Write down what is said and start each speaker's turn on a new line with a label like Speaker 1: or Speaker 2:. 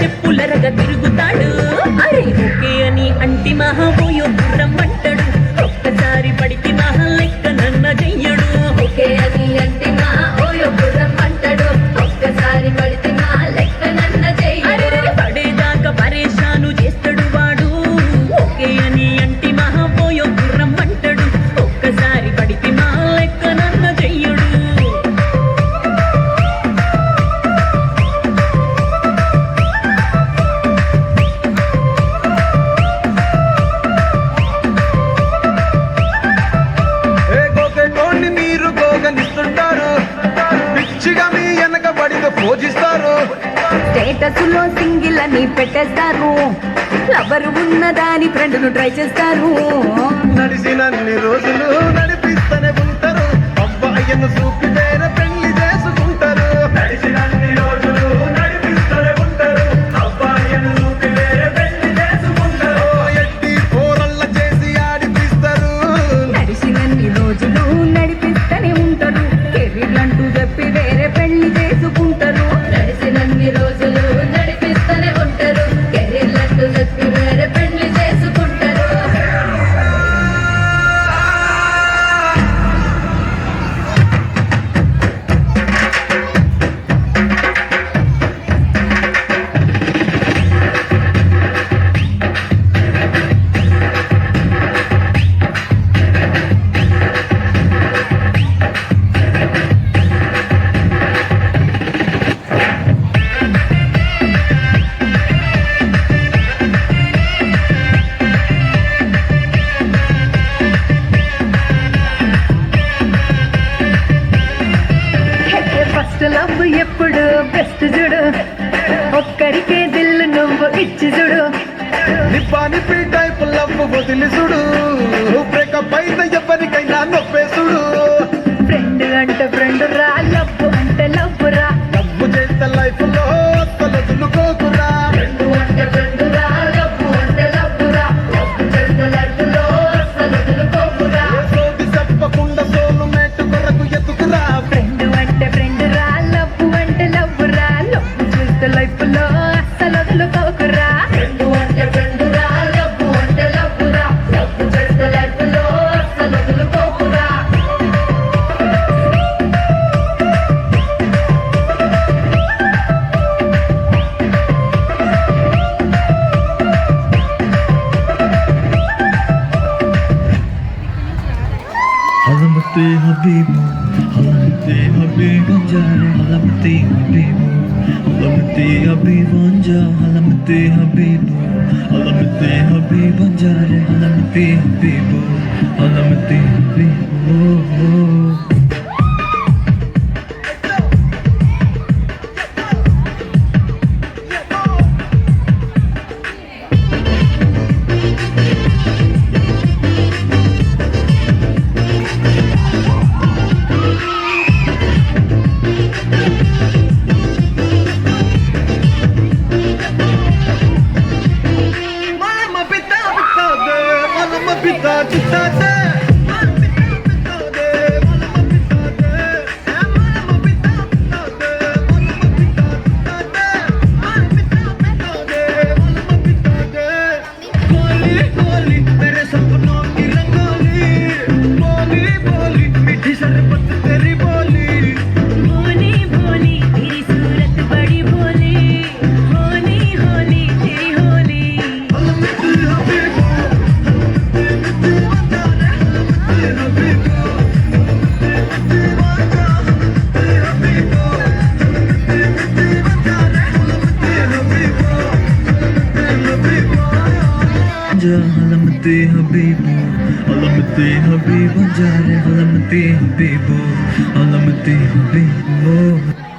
Speaker 1: చెప్పులరగా తిరుగుతాడు. అరే ఓకే అని అంటి మహాబోయో గుర్రం అంటాడు. ఒక్కసారి పడితే మహా లెక్క నన్న చెయ్యడు.
Speaker 2: ఓకే అని అంటి మహాబోయో గుర్రం అంటాడు. ఒక్కసారి పడితే మహా లెక్క నన్న చెయ్యడు.
Speaker 1: పడేదాకా పరేషాను చేస్తాడు వాడు. ఓకే అని అంటి మహాబోయో గుర్రం అంటాడు. ఒక్కసారి పడితే మహా లెక్క నన్న చెయ్యడు.
Speaker 2: స్టేటస్ లో సింగిల్ అని పెట్టేస్తారు. లవర్ ఉన్నదాని ఫ్రెండ్ ను ట్రై చేస్తారు.
Speaker 3: నడిచినన్ని రోజులు నడిపిస్తూనే ఉంటారు. అబ్బాయిను చూపి వేరే పెళ్లి చేసుకుంటారు. నడిచినన్ని రోజులు నడిపిస్తూనే ఉంటారు. అబ్బాయిను చూపి వేరే పెళ్లి చేసుకుంటారు. ఎట్టి పోరల్ల చేసి ఆడిపిస్తారు.
Speaker 2: నడిచినన్ని రోజులు నడిపిస్తూనే ఉంటారు. కెరీర్ అంటూ చెప్పి వేరే పెళ్లి చేసుకుంటారు. నడిచినన్ని రోజులు నడిపిస్తూనే ఉంటారు. కెరీర్ అంటూ చెప్పి వేరే పెళ్లి చేసుకుంటారు. ఫస్ట్ లవ్ ఎప్పుడు బెస్ట్ చూడు. ఒక్కరికే దిల్లు నువ్వు ఇచ్చి చూడు.
Speaker 3: నిప్పానిపి టైప్ లవ్ వదిలిసుడు. బ్రేకప్ అయితే ఎవరికైనా నొప్పేసుడు.
Speaker 2: ఫ్రెండ్ అంటే ఫ్రెండ్ రా, లవ్ అంటే లవ్ రా.
Speaker 3: లవ్ చేస్తే లైఫ్ లో వదులుకోకురా.
Speaker 2: ఫ్రెండ్ అంటే ఫ్రెండ్ రా, లవ్ అంటే లవ్ రా. లవ్ చేస్తే లైఫ్ లో వదులుకోకురా.
Speaker 3: సోది చెప్పకుండా సోలు మేటు కొరకు ఎత్తుకురా.
Speaker 2: ఫ్రెండ్ అంటే ఫ్రెండ్ రా, లవ్ అంటే లవ్ రా. లవ్ చేస్తే లైఫ్ లో అస్సలు వదులుకోకురా. ఫ్రెండ్ అంటే ఫ్రెండ్ రా, లవ్ అంటే లవ్ రా. లవ్ చేస్తే లైఫ్ లో అస్సలు వదులుకోకురా.
Speaker 4: Halamati Habibu, Halamati Habibu Jare, Halamati Habibu, Halamati Habibu Anja, Halamati Habibu, Halamati Habibu Jare, Halamati Habibu, Halamati Habibu.
Speaker 3: Mama pita de, mama pita de.
Speaker 4: Halamati Habibu, Halamati Habibu Jare, Halamati Habibu, Halamati Habibu.